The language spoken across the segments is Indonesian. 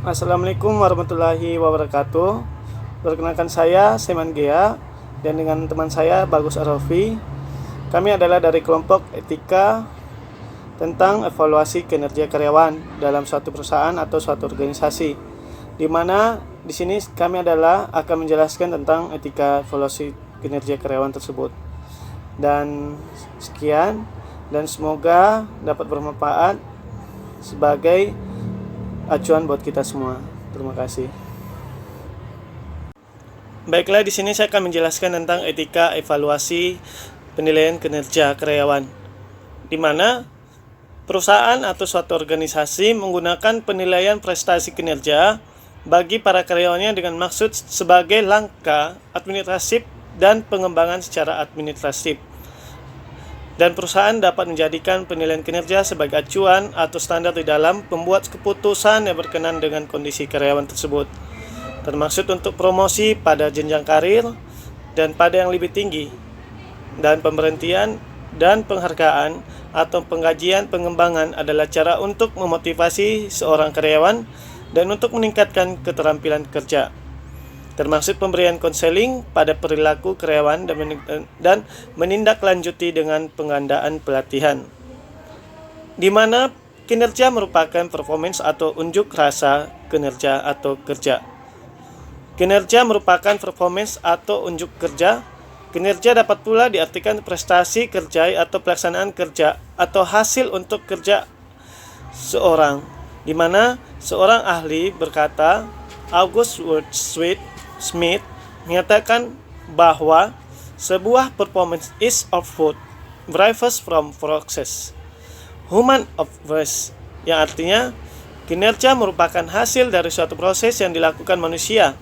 Assalamualaikum warahmatullahi wabarakatuh. Perkenalkan saya Seman Gea dan dengan teman saya Bagus Arofi. Kami adalah dari kelompok etika tentang evaluasi kinerja karyawan dalam suatu perusahaan atau suatu organisasi. Di mana di sini kami akan menjelaskan tentang etika evaluasi kinerja karyawan tersebut. Dan sekian, dan semoga dapat bermanfaat sebagai acuan buat kita semua. Terima kasih. Baiklah, di sini saya akan menjelaskan tentang etika evaluasi penilaian kinerja karyawan, di mana perusahaan atau suatu organisasi menggunakan penilaian prestasi kinerja bagi para karyawannya dengan maksud sebagai langkah administratif dan pengembangan secara administratif. Dan perusahaan dapat menjadikan penilaian kinerja sebagai acuan atau standar di dalam pembuat keputusan yang berkenan dengan kondisi karyawan tersebut, termasuk untuk promosi pada jenjang karir dan pada yang lebih tinggi, dan pemberhentian dan penghargaan atau penggajian pengembangan adalah cara untuk memotivasi seorang karyawan dan untuk meningkatkan keterampilan kerja, termasuk pemberian konseling pada perilaku karyawan dan menindaklanjuti dengan penggandaan pelatihan, di mana kinerja merupakan performance atau unjuk rasa kinerja atau kerja. Kinerja merupakan performance atau unjuk kerja. Kinerja dapat pula diartikan prestasi kerja atau pelaksanaan kerja atau hasil untuk kerja seorang, di mana seorang ahli berkata, August Smith menyatakan bahwa sebuah performance is output derives from process human of work, yang artinya kinerja merupakan hasil dari suatu proses yang dilakukan manusia,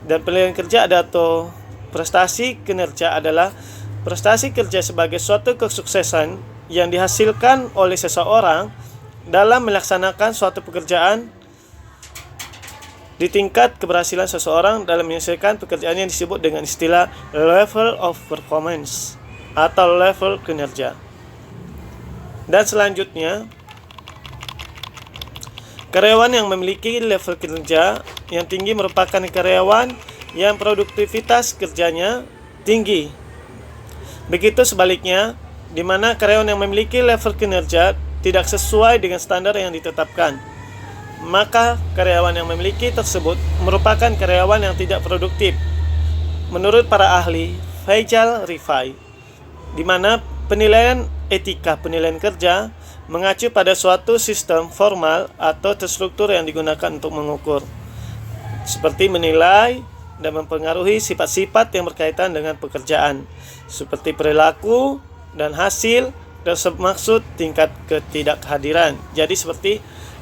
dan penilaian kerja atau prestasi kinerja adalah prestasi kerja sebagai suatu kesuksesan yang dihasilkan oleh seseorang dalam melaksanakan suatu pekerjaan. Di tingkat keberhasilan seseorang dalam menyelesaikan pekerjaan yang disebut dengan istilah level of performance atau level kinerja. Dan selanjutnya, karyawan yang memiliki level kinerja yang tinggi merupakan karyawan yang produktivitas kerjanya tinggi. Begitu sebaliknya, di mana karyawan yang memiliki level kinerja tidak sesuai dengan standar yang ditetapkan, maka karyawan yang memiliki tersebut merupakan karyawan yang tidak produktif. Menurut para ahli Faisal Rifai, di mana penilaian etika penilaian kerja mengacu pada suatu sistem formal atau terstruktur yang digunakan untuk mengukur, seperti menilai dan mempengaruhi sifat-sifat yang berkaitan dengan pekerjaan, seperti perilaku dan hasil, dan maksud tingkat ketidakhadiran. Jadi seperti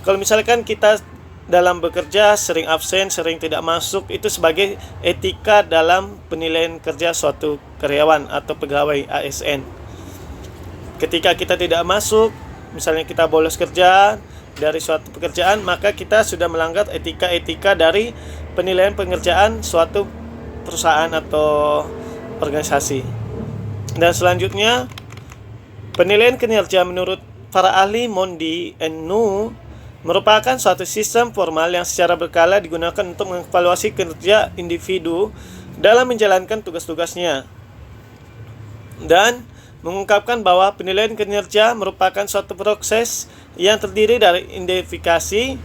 kalau misalkan kita dalam bekerja sering absen, sering tidak masuk, itu sebagai etika dalam penilaian kerja suatu karyawan atau pegawai ASN. Ketika kita tidak masuk, misalnya kita bolos kerja dari suatu pekerjaan, maka kita sudah melanggar etika-etika dari penilaian pengerjaan suatu perusahaan atau organisasi. Dan selanjutnya, penilaian kinerja menurut para ahli Mondi and Nu merupakan suatu sistem formal yang secara berkala digunakan untuk mengevaluasi kinerja individu dalam menjalankan tugas-tugasnya, dan mengungkapkan bahwa penilaian kinerja merupakan suatu proses yang terdiri dari identifikasi,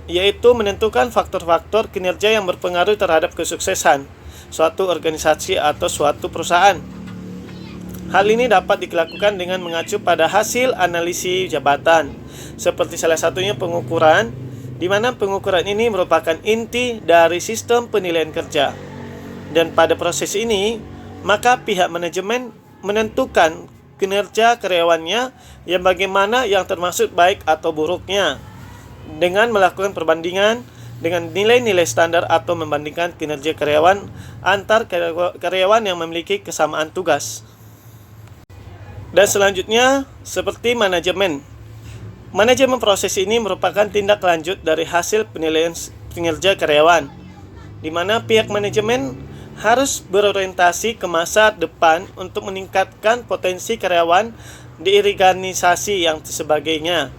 yaitu menentukan faktor-faktor kinerja yang berpengaruh terhadap kesuksesan suatu organisasi atau suatu perusahaan. Hal ini dapat dilakukan dengan mengacu pada hasil analisis jabatan, seperti salah satunya pengukuran, di mana pengukuran ini merupakan inti dari sistem penilaian kerja. Dan pada proses ini, maka pihak manajemen menentukan kinerja karyawannya yang bagaimana, yang termasuk baik atau buruknya, dengan melakukan perbandingan dengan nilai-nilai standar atau membandingkan kinerja karyawan antar karyawan yang memiliki kesamaan tugas. Dan selanjutnya, seperti manajemen. Manajemen proses ini merupakan tindak lanjut dari hasil penilaian kinerja karyawan, di mana pihak manajemen harus berorientasi ke masa depan untuk meningkatkan potensi karyawan di organisasi yang sebagainya.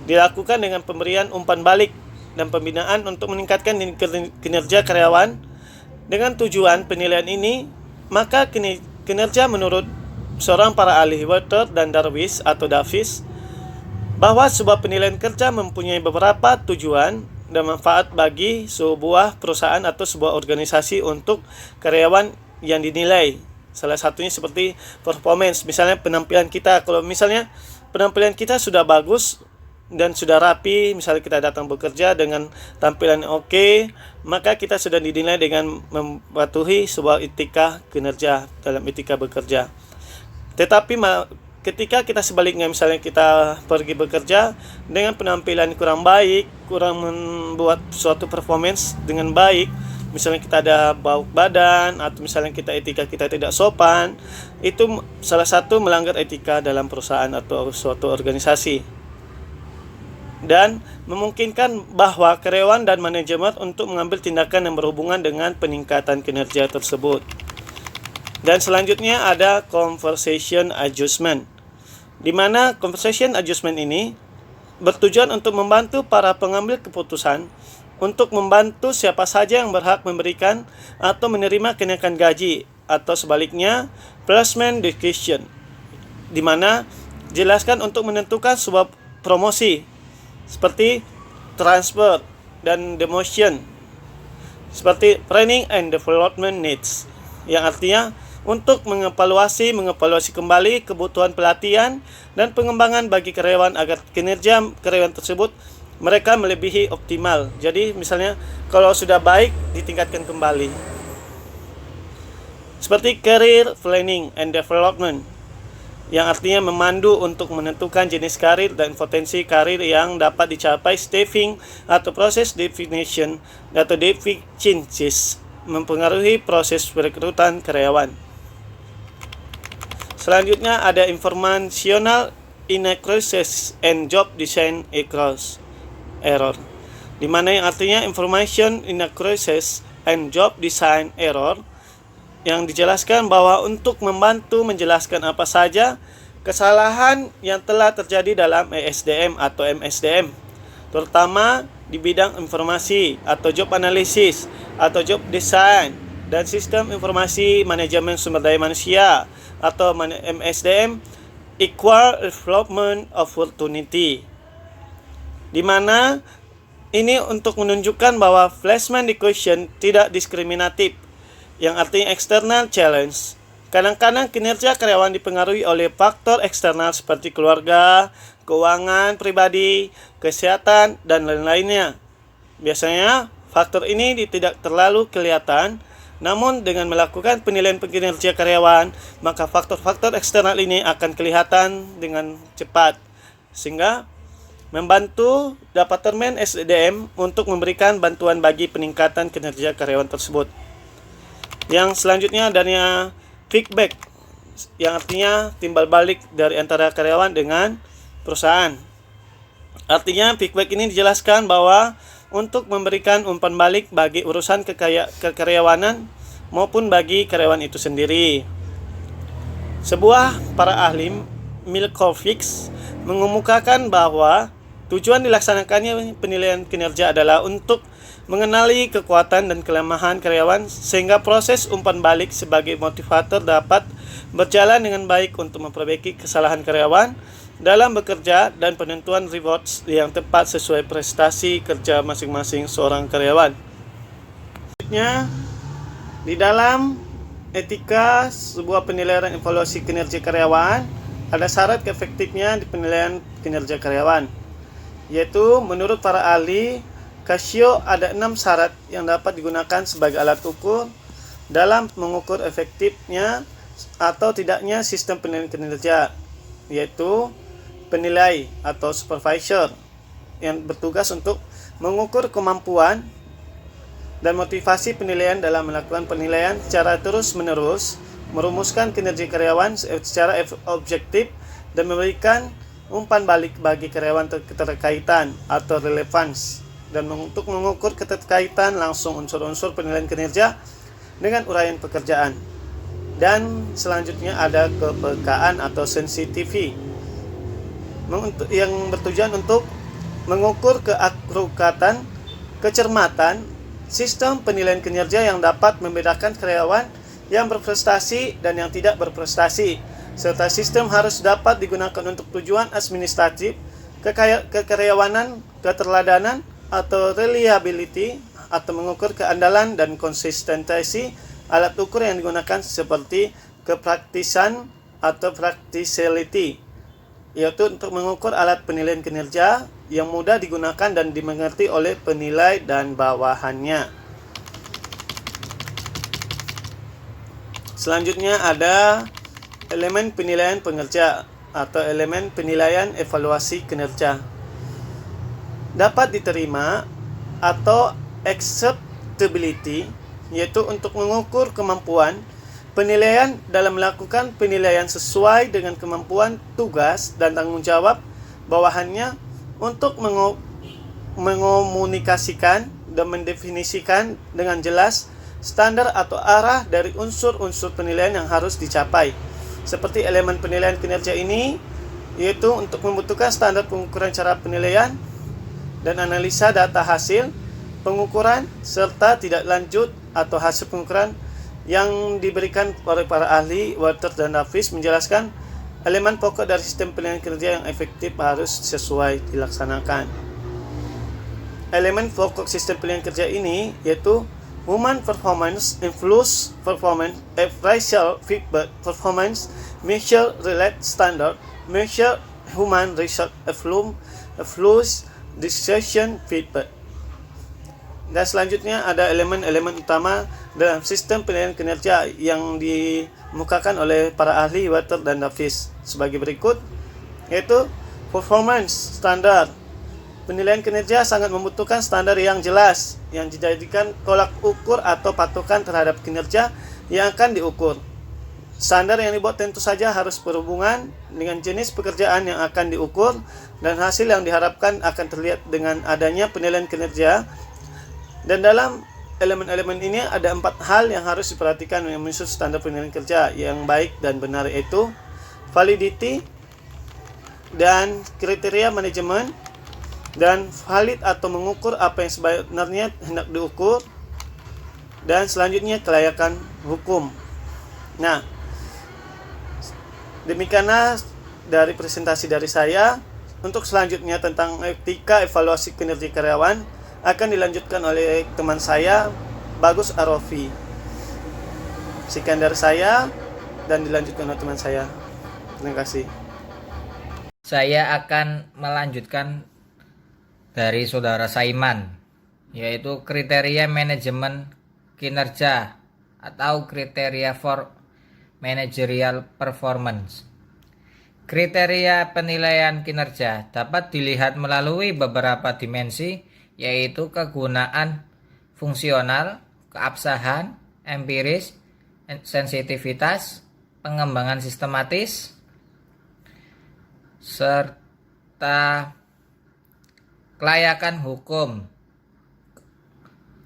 Dilakukan dengan pemberian umpan balik dan pembinaan untuk meningkatkan kinerja karyawan. Dengan tujuan penilaian ini, maka kinerja menurut seorang para ahli Walter dan Davis bahwa sebuah penilaian kerja mempunyai beberapa tujuan dan manfaat bagi sebuah perusahaan atau sebuah organisasi untuk karyawan yang dinilai. Salah satunya seperti performance, misalnya penampilan kita. Kalau misalnya penampilan kita sudah bagus dan sudah rapi, misalnya kita datang bekerja dengan tampilan oke, maka kita sudah dinilai dengan mematuhi sebuah etika kinerja dalam etika bekerja. Tetapi ketika kita sebaliknya, misalnya kita pergi bekerja dengan penampilan kurang baik, kurang membuat suatu performance dengan baik, misalnya kita ada bau badan, atau misalnya etika kita tidak sopan, itu salah satu melanggar etika dalam perusahaan atau suatu organisasi, dan memungkinkan bahwa karyawan dan manajemen untuk mengambil tindakan yang berhubungan dengan peningkatan kinerja tersebut. Dan selanjutnya ada conversation adjustment, di mana conversation adjustment ini bertujuan untuk membantu para pengambil keputusan untuk membantu siapa saja yang berhak memberikan atau menerima kenaikan gaji, atau sebaliknya placement decision, di mana jelaskan untuk menentukan sebuah promosi seperti transfer dan demotion, seperti training and development needs, yang artinya untuk mengevaluasi kembali kebutuhan pelatihan dan pengembangan bagi karyawan agar kinerja karyawan tersebut mereka melebihi optimal. Jadi misalnya kalau sudah baik, ditingkatkan kembali. Seperti career planning and development, yang artinya memandu untuk menentukan jenis karir dan potensi karir yang dapat dicapai. Staffing atau proses definition atau changes mempengaruhi proses perekrutan karyawan. Selanjutnya ada informational inaccuracies and job design error, di mana yang artinya information inaccuracies and job design error, yang dijelaskan bahwa untuk membantu menjelaskan apa saja kesalahan yang telah terjadi dalam ESDM atau MSDM, terutama di bidang informasi atau job analysis atau job design dan sistem informasi manajemen sumber daya manusia atau MSDM, equal development opportunity, di mana ini untuk menunjukkan bahwa placement equation tidak diskriminatif, yang artinya external challenge. Kadang-kadang kinerja karyawan dipengaruhi oleh faktor eksternal seperti keluarga, keuangan pribadi, kesehatan, dan lain-lainnya. Biasanya faktor ini tidak terlalu kelihatan, namun dengan melakukan penilaian kinerja karyawan, maka faktor-faktor eksternal ini akan kelihatan dengan cepat, sehingga membantu Departemen SDM untuk memberikan bantuan bagi peningkatan kinerja karyawan tersebut. Yang selanjutnya adanya feedback, yang artinya timbal balik dari antara karyawan dengan perusahaan. Artinya feedback ini dijelaskan bahwa untuk memberikan umpan balik bagi urusan kekaryawanan maupun bagi karyawan itu sendiri. Sebuah para ahli Milkovic mengemukakan bahwa tujuan dilaksanakannya penilaian kinerja adalah untuk mengenali kekuatan dan kelemahan karyawan sehingga proses umpan balik sebagai motivator dapat berjalan dengan baik untuk memperbaiki kesalahan karyawan dalam bekerja dan penentuan rewards yang tepat sesuai prestasi kerja masing-masing seorang karyawan. Selanjutnya, di dalam etika sebuah penilaian evaluasi kinerja karyawan, ada syarat efektifnya di penilaian kinerja karyawan, yaitu menurut para ahli Casio ada 6 syarat yang dapat digunakan sebagai alat ukur dalam mengukur efektifnya atau tidaknya sistem penilaian kinerja, yaitu penilai atau supervisor yang bertugas untuk mengukur kemampuan dan motivasi penilaian dalam melakukan penilaian secara terus-menerus, merumuskan kinerja karyawan secara objektif dan memberikan umpan balik bagi karyawan keterkaitan atau relevans, dan untuk mengukur keterkaitan langsung unsur-unsur penilaian kinerja dengan uraian pekerjaan. Dan selanjutnya ada kepekaan atau sensitivity, yang bertujuan untuk mengukur keakuratan kecermatan, sistem penilaian kinerja yang dapat membedakan karyawan yang berprestasi dan yang tidak berprestasi, serta sistem harus dapat digunakan untuk tujuan administratif, kekaryawanan, keteladanan, atau reliability, atau mengukur keandalan dan konsistensi alat ukur yang digunakan seperti kepraktisan atau practicality, yaitu untuk mengukur alat penilaian kinerja yang mudah digunakan dan dimengerti oleh penilai dan bawahannya. Selanjutnya ada elemen penilaian pengerja atau elemen penilaian evaluasi kinerja. Dapat diterima atau acceptability, yaitu untuk mengukur kemampuan penilaian dalam melakukan penilaian sesuai dengan kemampuan, tugas, dan tanggung jawab bawahannya untuk mengomunikasikan dan mendefinisikan dengan jelas standar atau arah dari unsur-unsur penilaian yang harus dicapai. Seperti elemen penilaian kinerja ini, yaitu untuk membutuhkan standar pengukuran cara penilaian dan analisa data hasil pengukuran serta tidak lanjut atau hasil pengukuran yang diberikan oleh para ahli Walters dan Davis menjelaskan elemen pokok dari sistem penilaian kinerja yang efektif harus sesuai dilaksanakan. Elemen pokok sistem penilaian kerja ini yaitu human performance, influence performance, appraisal feedback performance, measure relate standard, measure human result influence decision feedback. Dan selanjutnya ada elemen-elemen utama dalam sistem penilaian kinerja yang dimukakan oleh para ahli Walters dan Davis sebagai berikut, yaitu performance standar. Penilaian kinerja sangat membutuhkan standar yang jelas yang dijadikan tolak ukur atau patokan terhadap kinerja yang akan diukur. Standar yang dibuat tentu saja harus berhubungan dengan jenis pekerjaan yang akan diukur dan hasil yang diharapkan akan terlihat dengan adanya penilaian kinerja. Dan dalam elemen-elemen ini ada 4 hal yang harus diperhatikan yang menyusun standar penilaian kerja yang baik dan benar, yaitu validity dan kriteria manajemen, dan valid atau mengukur apa yang sebenarnya hendak diukur, dan selanjutnya kelayakan hukum. Nah, demikianlah dari presentasi dari saya. Untuk selanjutnya tentang etika evaluasi kinerja karyawan akan dilanjutkan oleh teman saya, Bagus Arofi. Sekian dari saya dan dilanjutkan oleh teman saya. Terima kasih. Saya akan melanjutkan dari saudara Saiman, yaitu kriteria manajemen kinerja atau kriteria for managerial performance. Kriteria penilaian kinerja dapat dilihat melalui beberapa dimensi, yaitu kegunaan fungsional, keabsahan, empiris, sensitivitas, pengembangan sistematis, serta kelayakan hukum.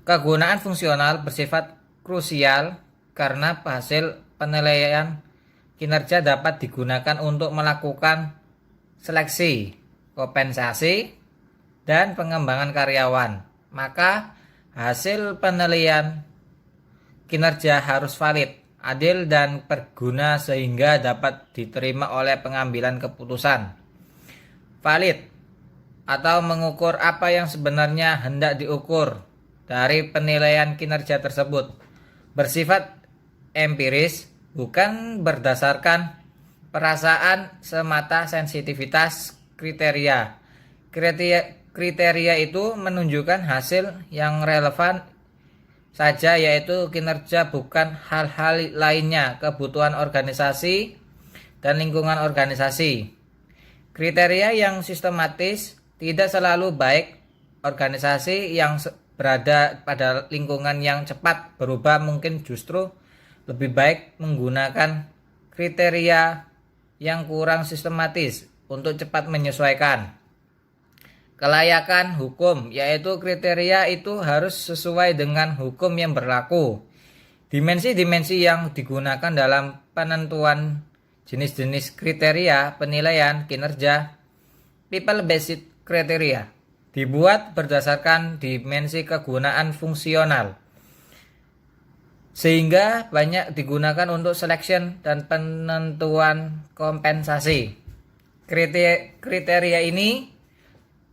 Kegunaan fungsional bersifat krusial karena hasil penilaian kinerja dapat digunakan untuk melakukan seleksi, kompensasi, dan pengembangan karyawan. Maka hasil penilaian kinerja harus valid, adil, dan berguna sehingga dapat diterima oleh pengambilan keputusan. Valid atau mengukur apa yang sebenarnya hendak diukur dari penilaian kinerja tersebut. Bersifat empiris, bukan berdasarkan perasaan semata. Sensitivitas kriteria. Kriteria itu menunjukkan hasil yang relevan saja, yaitu kinerja, bukan hal-hal lainnya, kebutuhan organisasi dan lingkungan organisasi. Kriteria yang sistematis tidak selalu baik. Organisasi yang berada pada lingkungan yang cepat berubah mungkin justru lebih baik menggunakan kriteria yang kurang sistematis untuk cepat menyesuaikan. Kelayakan hukum, yaitu kriteria itu harus sesuai dengan hukum yang berlaku. Dimensi-dimensi yang digunakan dalam penentuan jenis-jenis kriteria penilaian kinerja, people-based criteria. dibuat berdasarkan dimensi kegunaan fungsional, sehingga banyak digunakan untuk selection dan penentuan kompensasi. Kriteria ini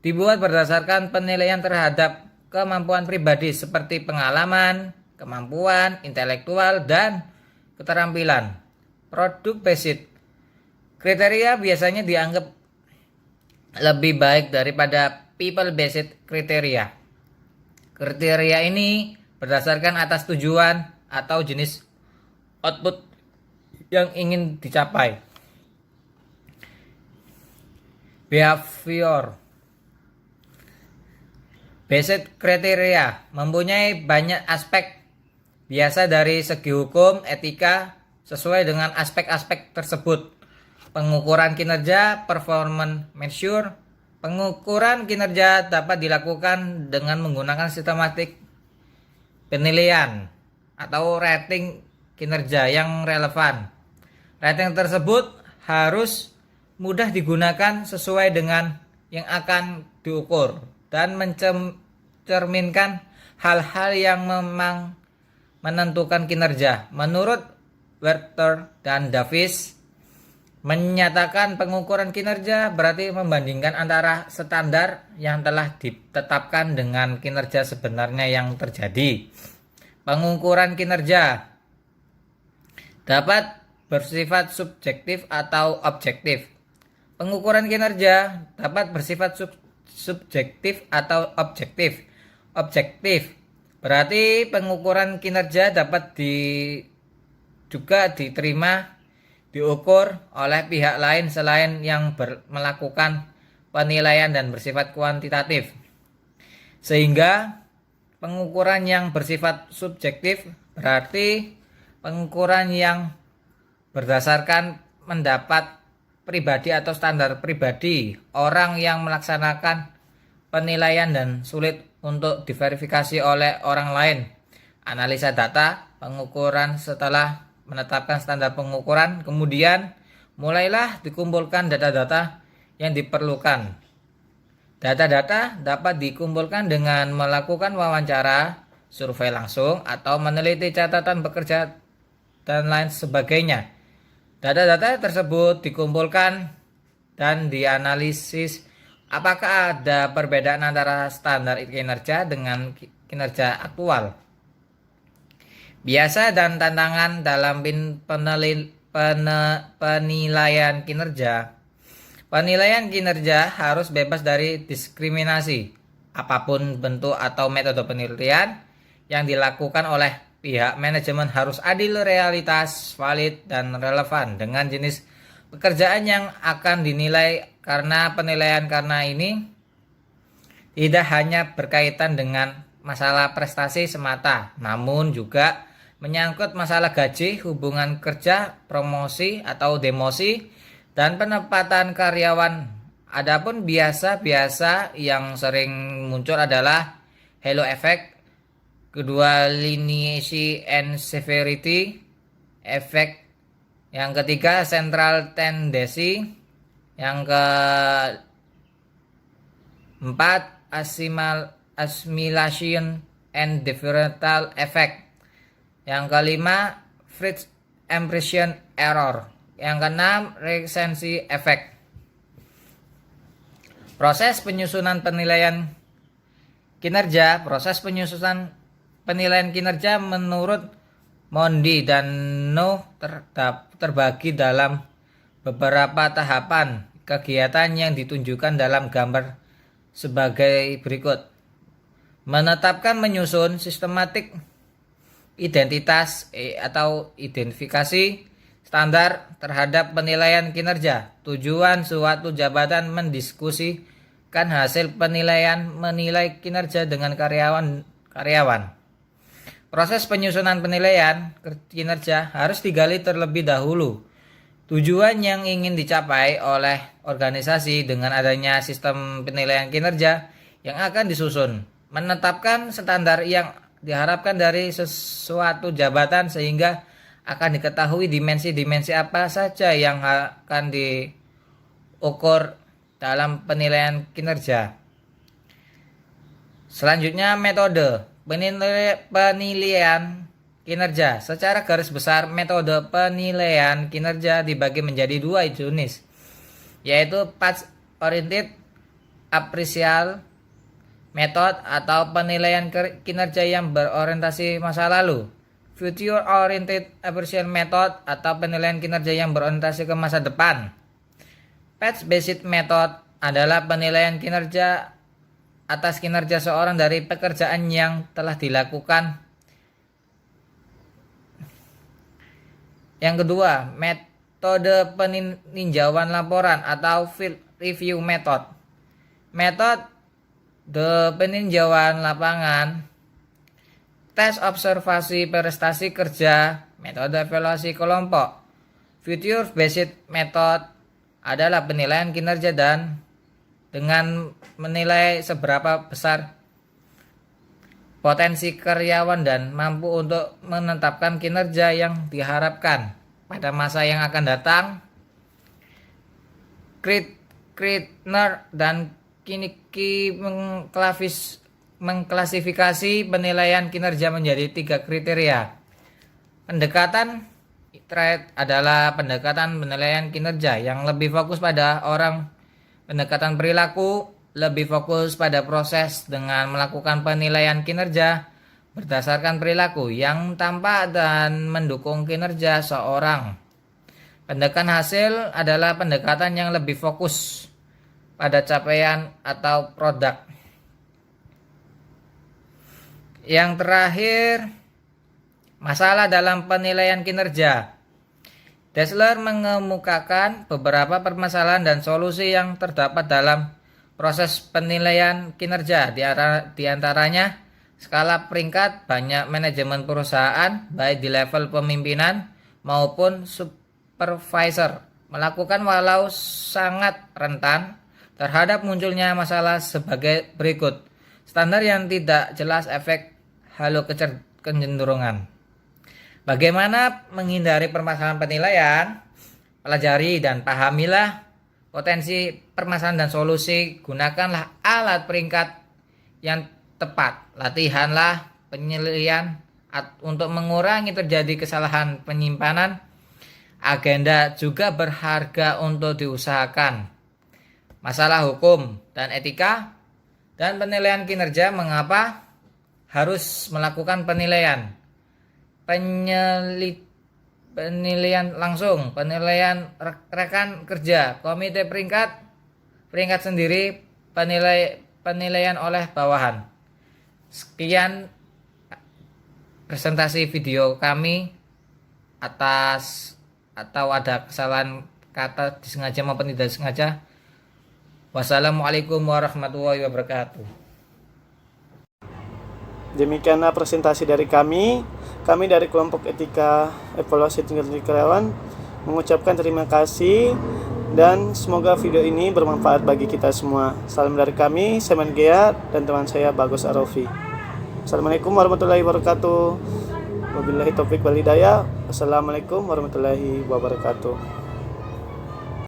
dibuat berdasarkan penilaian terhadap kemampuan pribadi seperti pengalaman, kemampuan intelektual, dan keterampilan. Product based kriteria biasanya dianggap lebih baik daripada people based kriteria. Kriteria ini berdasarkan atas tujuan atau jenis output yang ingin dicapai. Behavior based kriteria mempunyai banyak aspek, biasa dari segi hukum, etika, sesuai dengan aspek-aspek tersebut. Pengukuran kinerja, performance measure. Pengukuran kinerja dapat dilakukan dengan menggunakan sistematik penilaian atau rating kinerja yang relevan. Rating tersebut harus mudah digunakan sesuai dengan yang akan diukur dan mencerminkan hal-hal yang memang menentukan kinerja. Menurut Werther dan Davis, menyatakan pengukuran kinerja berarti membandingkan antara standar yang telah ditetapkan dengan kinerja sebenarnya yang terjadi. Pengukuran kinerja dapat bersifat subjektif atau objektif. Pengukuran kinerja dapat bersifat subjektif atau objektif. Objektif berarti pengukuran kinerja dapat juga diterima, diukur oleh pihak lain selain yang melakukan penilaian dan bersifat kuantitatif. Sehingga pengukuran yang bersifat subjektif berarti pengukuran yang berdasarkan pendapat pribadi atau standar pribadi orang yang melaksanakan penilaian dan sulit untuk diverifikasi oleh orang lain. Analisa data pengukuran setelah menetapkan standar pengukuran, kemudian mulailah dikumpulkan data-data yang diperlukan. Data-data dapat dikumpulkan dengan melakukan wawancara, survei langsung, atau meneliti catatan bekerja dan lain sebagainya. Data-data tersebut dikumpulkan dan dianalisis apakah ada perbedaan antara standar kinerja dengan kinerja aktual. Biasa dan tantangan dalam penilaian kinerja. Penilaian kinerja harus bebas dari diskriminasi. Apapun bentuk atau metode penilaian yang dilakukan oleh pihak manajemen harus adil, realitas, valid, dan relevan dengan jenis pekerjaan yang akan dinilai, karena penilaian karena ini tidak hanya berkaitan dengan masalah prestasi semata, namun juga menyangkut masalah gaji, hubungan kerja, promosi atau demosi, dan penempatan karyawan. Adapun biasa yang sering muncul adalah halo effect, kedua lineage and severity effect, yang ketiga central tendency, yang keempat assimilation and differential effect, yang kelima first impression error, yang keenam recency effect. Proses penyusunan penilaian kinerja. Proses penyusunan penilaian kinerja menurut Mondi dan No terbagi dalam beberapa tahapan kegiatan yang ditunjukkan dalam gambar sebagai berikut. Menetapkan, menyusun sistematik identitas atau identifikasi standar terhadap penilaian kinerja. Tujuan suatu jabatan mendiskusikan hasil penilaian, menilai kinerja dengan karyawan. Proses penyusunan penilaian kinerja harus digali terlebih dahulu. Tujuan yang ingin dicapai oleh organisasi dengan adanya sistem penilaian kinerja yang akan disusun. Menetapkan standar yang diharapkan dari sesuatu jabatan sehingga akan diketahui dimensi-dimensi apa saja yang akan diukur dalam penilaian kinerja. Selanjutnya metode penilaian kinerja. Secara garis besar metode penilaian kinerja dibagi menjadi dua jenis, yaitu past oriented appraisal method atau penilaian kinerja yang berorientasi masa lalu, future oriented appraisal method atau penilaian kinerja yang berorientasi ke masa depan. Past based method adalah penilaian kinerja atas kinerja seorang dari pekerjaan yang telah dilakukan. Yang kedua, metode peninjauan laporan atau field review method. Metode peninjauan lapangan, tes observasi prestasi kerja, metode evaluasi kelompok. Future based method adalah penilaian kinerja dan dengan menilai seberapa besar potensi karyawan dan mampu untuk menetapkan kinerja yang diharapkan pada masa yang akan datang. Kritner dan Kiniki mengklasifikasi penilaian kinerja menjadi 3 kriteria. Pendekatan trade adalah pendekatan penilaian kinerja yang lebih fokus pada orang. Pendekatan perilaku lebih fokus pada proses dengan melakukan penilaian kinerja berdasarkan perilaku yang tampak dan mendukung kinerja seorang. Pendekatan hasil adalah pendekatan yang lebih fokus pada capaian atau produk. Yang terakhir, masalah dalam penilaian kinerja. Dessler mengemukakan beberapa permasalahan dan solusi yang terdapat dalam proses penilaian kinerja. Di antaranya, skala peringkat banyak manajemen perusahaan, baik di level pemimpinan maupun supervisor, melakukan walau sangat rentan terhadap munculnya masalah sebagai berikut. Standar yang tidak jelas, efek halo kecenderungan. Bagaimana menghindari permasalahan penilaian? Pelajari dan pahamilah potensi permasalahan dan solusi. Gunakanlah alat peringkat yang tepat. Latihanlah penilaian untuk mengurangi terjadi kesalahan penyimpanan. Agenda juga berharga untuk diusahakan. Masalah hukum dan etika dan penilaian kinerja. Mengapa harus melakukan penilaian? Penilaian langsung, penilaian rekan kerja, komite peringkat sendiri, penilaian oleh bawahan. Sekian presentasi video kami. Atas atau ada kesalahan kata disengaja maupun tidak disengaja. Wassalamualaikum warahmatullahi wabarakatuh. Demikianlah presentasi dari kami. Kami dari kelompok etika evaluasi kinerja karyawan mengucapkan terima kasih dan semoga video ini bermanfaat bagi kita semua. Salam dari kami, Semen Gea dan teman saya Bagus Arofi. Assalamualaikum warahmatullahi wabarakatuh. Wabillahi taufik wal hidayah. Wassalamualaikum warahmatullahi wabarakatuh.